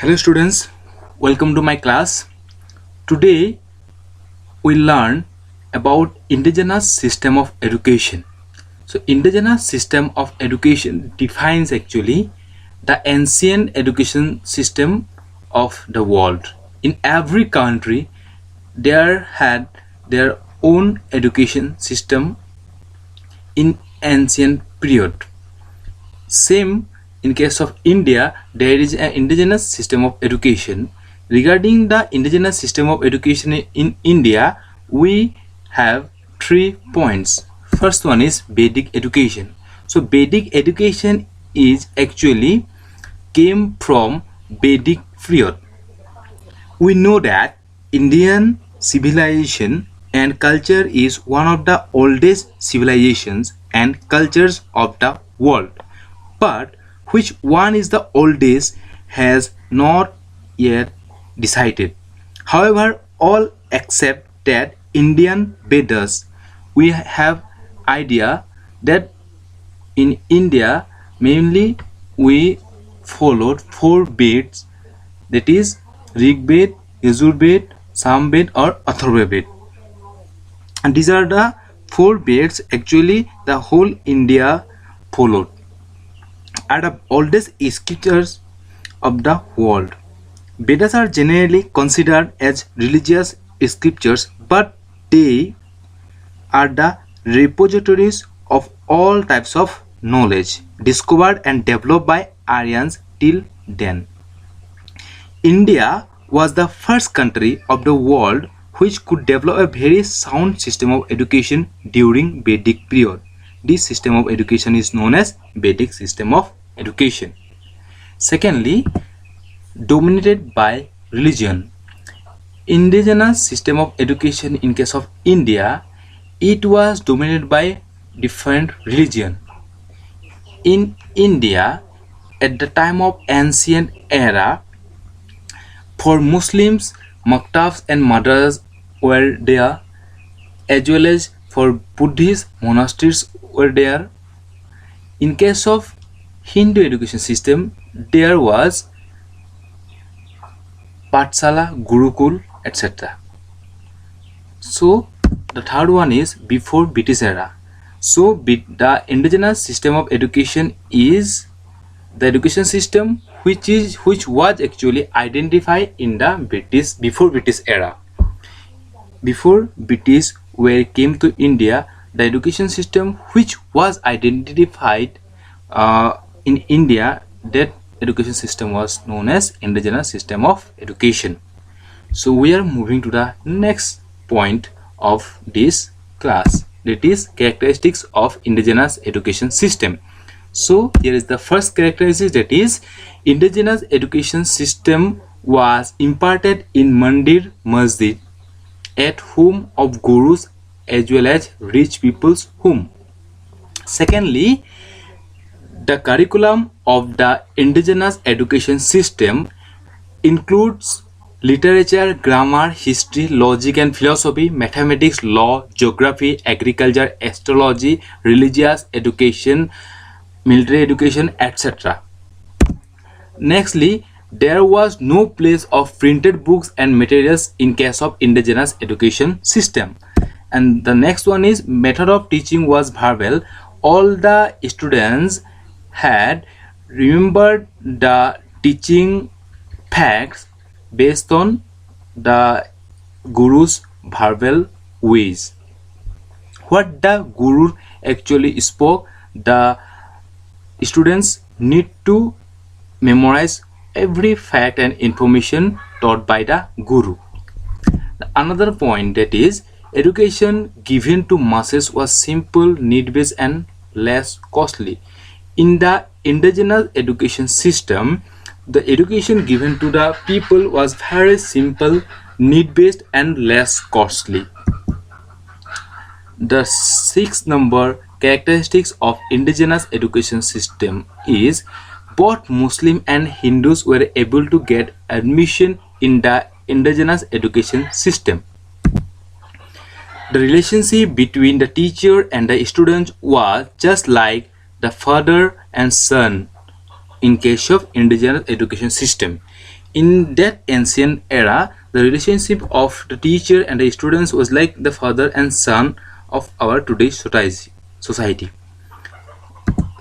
Hello students, welcome to my class. Today we learn about indigenous system of education. So indigenous system of education defines actually the ancient education system of the world. In every country there had their own education system in ancient period. Same in case of India, there is an indigenous system of education. Regarding the indigenous system of education in India, we have 3 points. First one is Vedic education. So Vedic education is actually came from Vedic period. We know that Indian civilization and culture is one of the oldest civilizations and cultures of the world. But which one is the oldest has not yet decided. However, all accept that Indian Vedas, we have idea that in India mainly we followed 4 Veds, that is Rig Ved, Yajur Ved, Sam Ved or Atharva Ved. And these are the 4 Veds actually the whole India followed, are the oldest scriptures of the world. Vedas are generally considered as religious scriptures, but they are the repositories of all types of knowledge discovered and developed by Aryans till then. India was the first country of the world which could develop a very sound system of education during Vedic period. This system of education is known as Vedic system of education. Secondly, dominated by religion. Indigenous system of education in case of India, it was dominated by different religion. In India, at the time of ancient era, for Muslims, maktabs and madrasas were there, as well as for Buddhist monasteries were there. In case of Hindu education system, there was Pathshala, Gurukul, etc. So the third one is before British era. So the indigenous system of education is the education system which was actually identified in the before British era. Before British came to India, the education system which was identified in India, that education system was known as indigenous system of education. So we are moving to the next point of this class, that is characteristics of indigenous education system. So here is the first characteristic, that is indigenous education system was imparted in mandir masjid at home of gurus as well as rich people's home. Secondly, the curriculum of the indigenous education system includes literature, grammar, history, logic and philosophy, mathematics, law, geography, agriculture, astrology, religious education, military education, etc. Nextly, there was no place of printed books and materials in case of indigenous education system. And the next one is method of teaching was verbal. All the students had remembered the teaching facts based on the guru's verbal ways. What the guru actually spoke, the students need to memorize every fact and information taught by the guru. Another point, that is education given to masses was simple, need-based and less costly. In the indigenous education system, the education given to the people was very simple, need-based and less costly. The sixth number characteristics of indigenous education system is both Muslim and Hindus were able to get admission in the indigenous education system. The relationship between the teacher and the student was just like the father and son in case of indigenous education system. in that ancient era, the relationship of the teacher and the students was like the father and son of our today's society.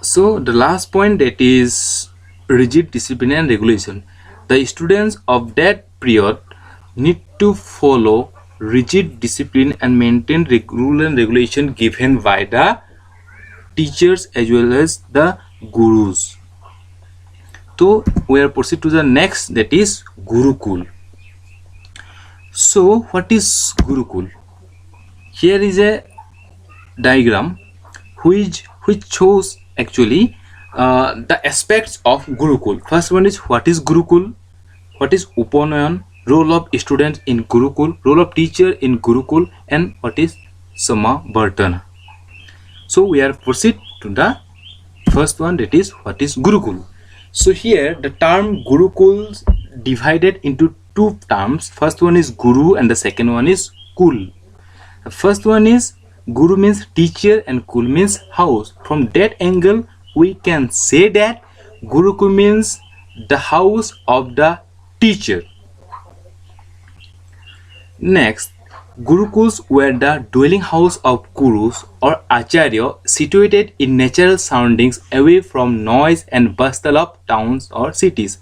So the last point, that is rigid discipline and regulation. The students of that period need to follow rigid discipline and maintain rule and regulation given by the teachers as well as the gurus. So we are proceed to the next, that is Gurukul. So what is Gurukul? Here is a diagram which shows actually the aspects of Gurukul. First one is what is Gurukul, what is Upanayan, role of students in Gurukul, role of teacher in Gurukul, and what is Samavartana. So we are proceed to the first one, that is what is Gurukul. So here the term Gurukul divided into two terms. First one is Guru and the second one is Kul. The first one is Guru means teacher and Kul means house. From that angle we can say that Gurukul means the house of the teacher. Next, Gurukuls were the dwelling house of gurus or acharya situated in natural surroundings away from noise and bustle of towns or cities.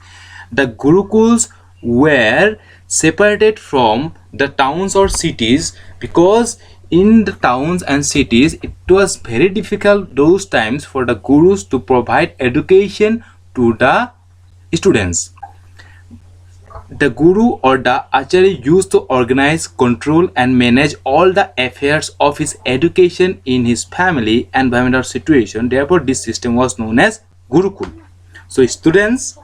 The Gurukuls were separated from the towns or cities because in the towns and cities it was very difficult those times for the gurus to provide education to the students. The guru or the acharya used to organize, control and manage all the affairs of his education in his family, environment or situation. Therefore, this system was known as Gurukul. So students,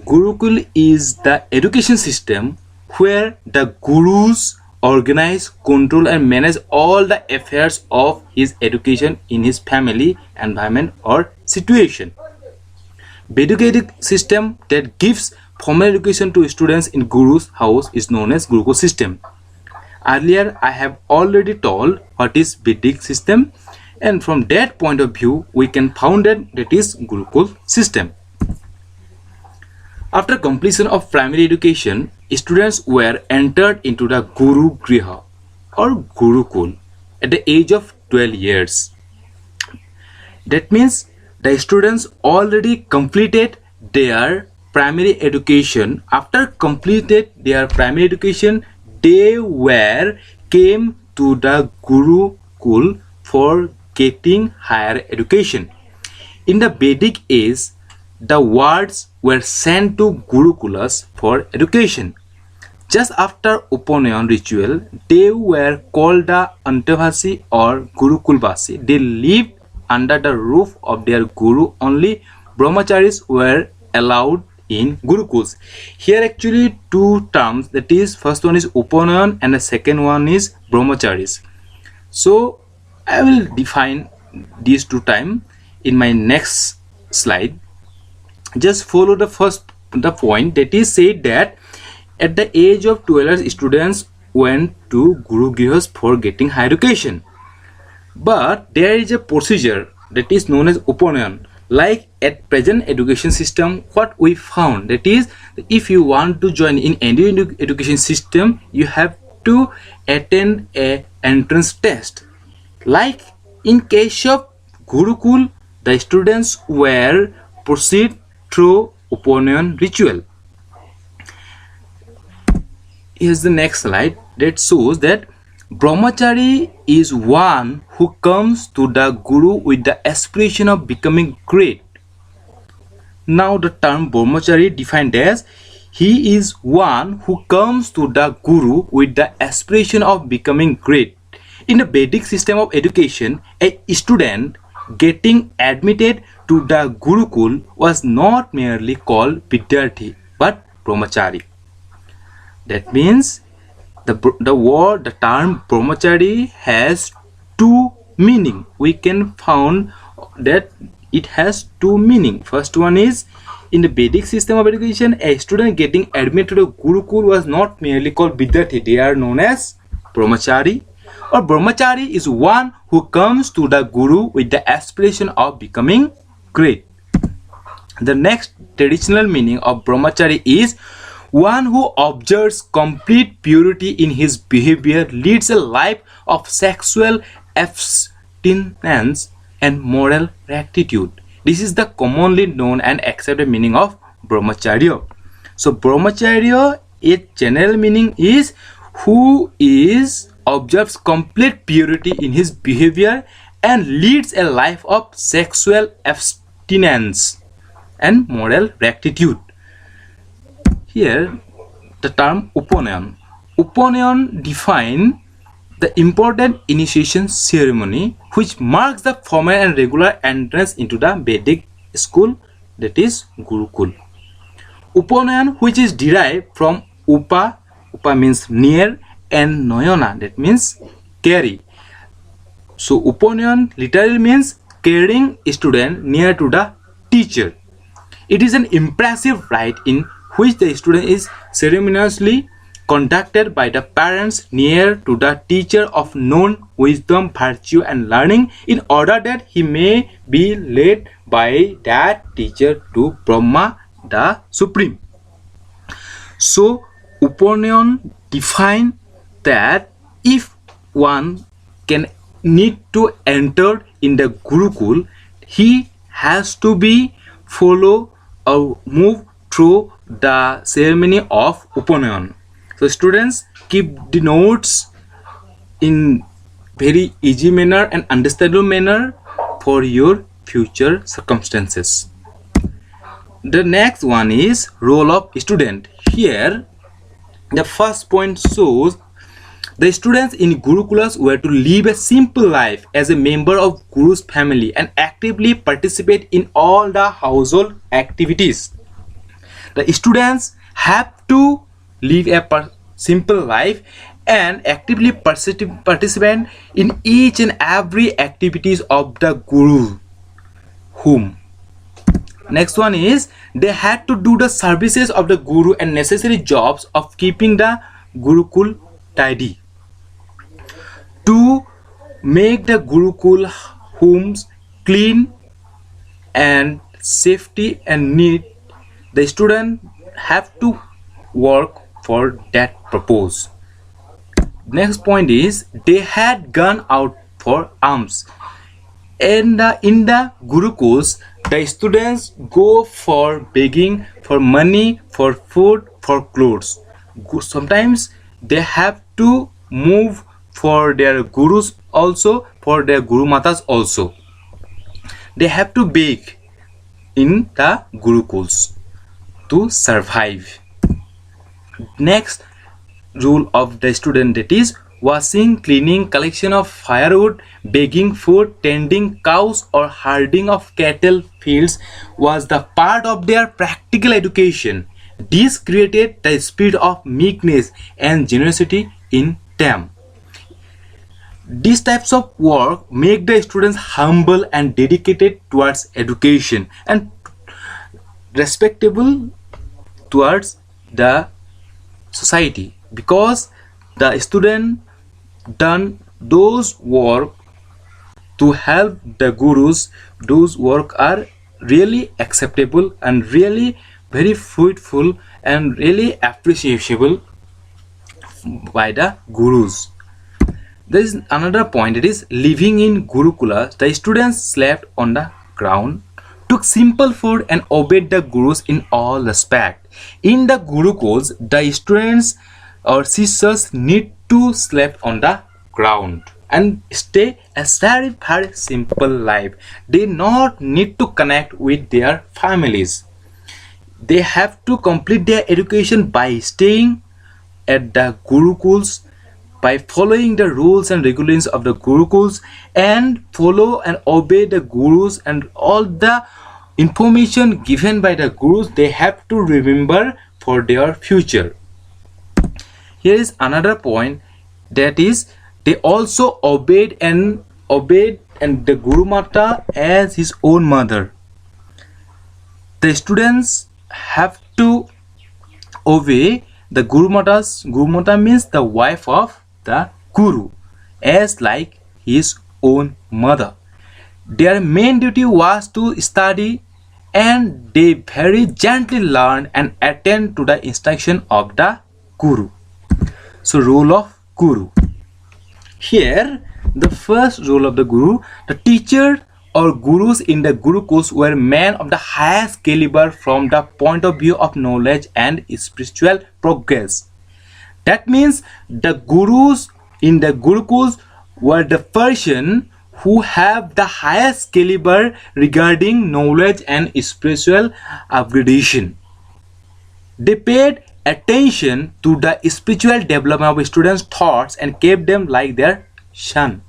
Gurukul is the education system where the gurus organize, control and manage all the affairs of his education in his family, environment or situation. Educative system that gives formal education to students in Guru's house is known as Gurukul system. Earlier I have already told what is Vedic system, and from that point of view we can found that is Gurukul system. After completion of primary education, students were entered into the Guru Griha or Gurukul at the age of 12 years. That means the students already completed their primary education. After completed their primary education, they came to the Gurukul for getting higher education. In the Vedic age, the wards were sent to Gurukulas for education. Just after Upanayan ritual, they were called the Antavasi or Gurukulvasi. They lived under the roof of their guru. Only brahmacharis were allowed in Gurukuls. Here actually two terms, that is first one is Upanayan and the second one is brahmacharis. So I will define these two terms in my next slide. Just follow the point, that is said that at the age of 12 students went to Guru Grihas for getting higher education. But there is a procedure that is known as Upanayan. Like at present education system, what we found, that is if you want to join in any education system, you have to attend a entrance test. Like in case of Gurukul, the students were proceed through Upanayan ritual. Here's the next slide that shows that Brahmachari is one who comes to the Guru with the aspiration of becoming great. Now the term Brahmachari defined as he is one who comes to the Guru with the aspiration of becoming great. In the Vedic system of education, a student getting admitted to the Gurukul was not merely called Vidyarthi but Brahmachari. That means the term Brahmachari has two meaning. We can found that it has two meaning. First one is, in the Vedic system of education, a student getting admitted to Gurukul was not merely called Vidyarthi. They are known as Brahmachari. Or Brahmachari is one who comes to the Guru with the aspiration of becoming great. The next traditional meaning of Brahmachari is One who observes complete purity in his behavior leads a life of sexual abstinence and moral rectitude. This is the commonly known and accepted meaning of brahmacharya. So brahmacharya, its general meaning is who is observes complete purity in his behavior and leads a life of sexual abstinence and moral rectitude. Here, the term Upanayan. Upanayan define the important initiation ceremony which marks the formal and regular entrance into the Vedic school, that is Gurukul. Upanayan, which is derived from Upa means near, and Noyana, that means carry. So Upanayan literally means carrying a student near to the teacher. It is an impressive rite in which the student is ceremoniously conducted by the parents near to the teacher of known wisdom, virtue and learning in order that he may be led by that teacher to Brahma, the Supreme. So Upanayan define that if one can need to enter in the Gurukul, he has to be follow or move through the ceremony of Upanayan. So students, keep the notes in very easy manner and understandable manner for your future circumstances. The next one is role of student. Here the first point shows the students in Gurukulas were to live a simple life as a member of Guru's family and actively participate in all the household activities. The students have to live a simple life and actively participate in each and every activities of the Guru. Whom? Next one is they had to do the services of the Guru and necessary jobs of keeping the Gurukul tidy. To make the Gurukul homes clean and safety and neat, the student have to work for that purpose. Next point is they had gone out for alms. In the Gurukuls, the students go for begging for money, for food, for clothes. Sometimes they have to move for their gurus also, for their Guru Matas also. They have to beg in the Gurukuls to survive. Next rule of the student, that is washing, cleaning, collection of firewood, baking food, tending cows or herding of cattle fields was the part of their practical education. This created the spirit of meekness and generosity in them. These types of work make the students humble and dedicated towards education and respectable towards the society, because the student done those work to help the gurus. Those work are really acceptable and really very fruitful and really appreciable by the gurus. There is another point, it is living in Gurukula. The students slept on the ground, took simple food and obeyed the gurus in all respect. In the Gurukuls, the students or sisters need to sleep on the ground and stay a very simple life. They not need to connect with their families. They have to complete their education by staying at the Gurukuls, by following the rules and regulations of the Gurukuls, and follow and obey the gurus, and all the information given by the gurus they have to remember for their future. Here is another point, that is they also obeyed and the Guru Mata as his own mother. The students have to obey the Guru Matas. Guru Mata means the wife of the Guru, as like his own mother. Their main duty was to study and they very gently learn and attend to the instruction of the guru. So role of guru. Here, the first role of the guru, the teacher or gurus in the gurukuls were men of the highest caliber from the point of view of knowledge and spiritual progress. That means the gurus in the gurukuls were the person who have the highest caliber regarding knowledge and spiritual upgradation. They paid attention to the spiritual development of students' thoughts and kept them like their son.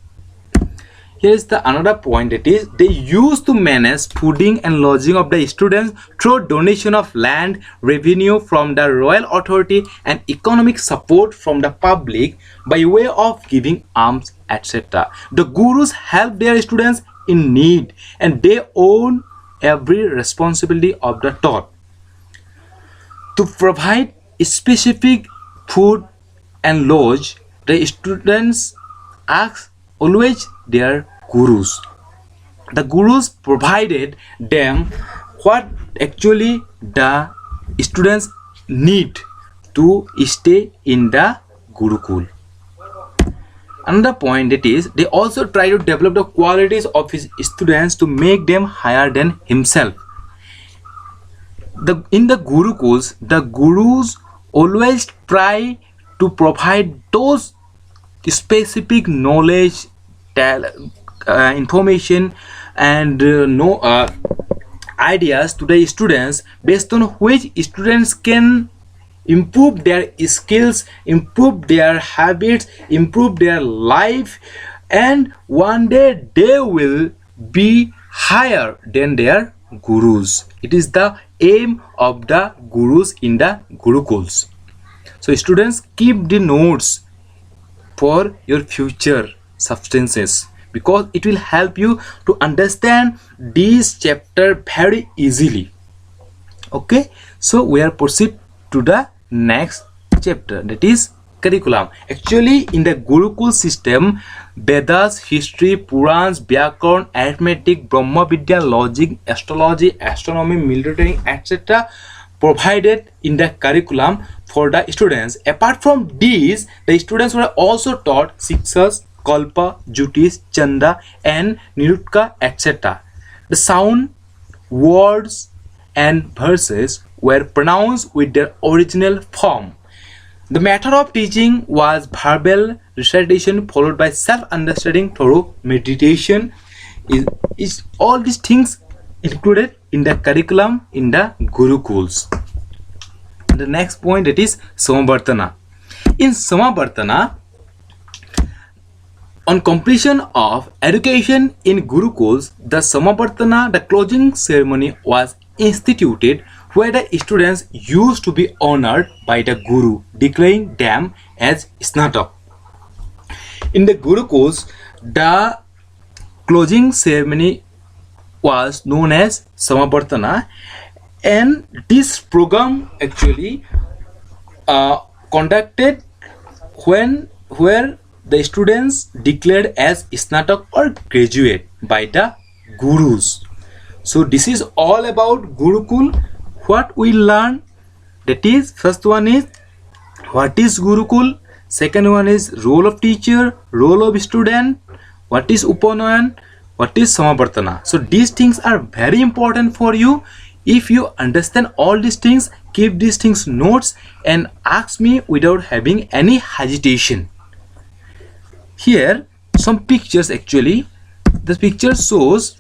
Here is the another point, that is they used to manage fooding and lodging of the students through donation of land, revenue from the royal authority and economic support from the public by way of giving alms, etc. The gurus help their students in need and they own every responsibility of the taught. To provide specific food and lodge, the students ask always their gurus. The gurus provided them what actually the students need to stay in the gurukul. Another point, that is they also try to develop the qualities of his students to make them higher than himself. In the gurukuls, the gurus always try to provide those specific knowledge, information and ideas to the students, based on which students can improve their skills, improve their habits, improve their life, and one day they will be higher than their gurus. It is the aim of the gurus in the gurukuls. So students, keep the notes for your future substances because it will help you to understand this chapter very easily. Okay, so we are proceed to the next chapter, that is curriculum. Actually, in the Gurukul system, Vedas, history, Purans, Vyakaran, arithmetic, Brahma Vidya, logic, astrology, astronomy, military, etc. provided in the curriculum for the students. Apart from these, the students were also taught Shiksas, Kalpa, Jyotish, Chanda and Nirutka, etc. The sound, words and verses were pronounced with their original form. The method of teaching was verbal recitation followed by self-understanding through meditation. Is all these things included in the curriculum in the Gurukuls. The next point, that is Samavartana. In Samavartana, on completion of education in Gurukuls, the Samavartana, the closing ceremony, was instituted where the students used to be honored by the Guru, declaring them as Snatak. In the Gurukuls, the closing ceremony was known as Samavartana, and this program actually conducted where the students declared as Snatak or graduate by the Gurus. So this is all about Gurukul. What we learn, that is, first one is what is Gurukul, second one is role of teacher, role of student, what is Upanayan, what is Samavartana. So these things are very important for you. If you understand all these things, keep these things notes and ask me without having any hesitation. Here some pictures, actually the picture shows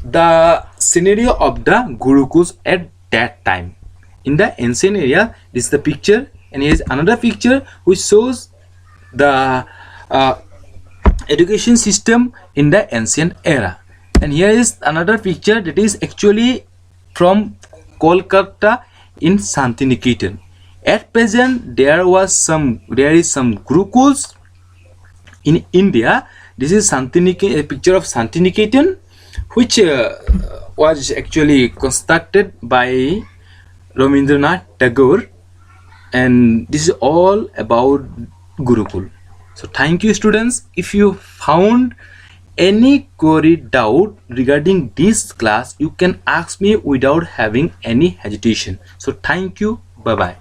the scenario of the Gurukuls at that time. In the ancient area, this is the picture, and here is another picture which shows the education system in the ancient era. And here is another picture that is actually from Kolkata in Santiniketan. At present, there is some Gurukuls in India. This is a picture of Santiniketan, which was actually constructed by Rabindranath Tagore, and this is all about Gurukul. So thank you students. If you found any query doubt regarding this class, you can ask me without having any hesitation. So thank you. Bye bye.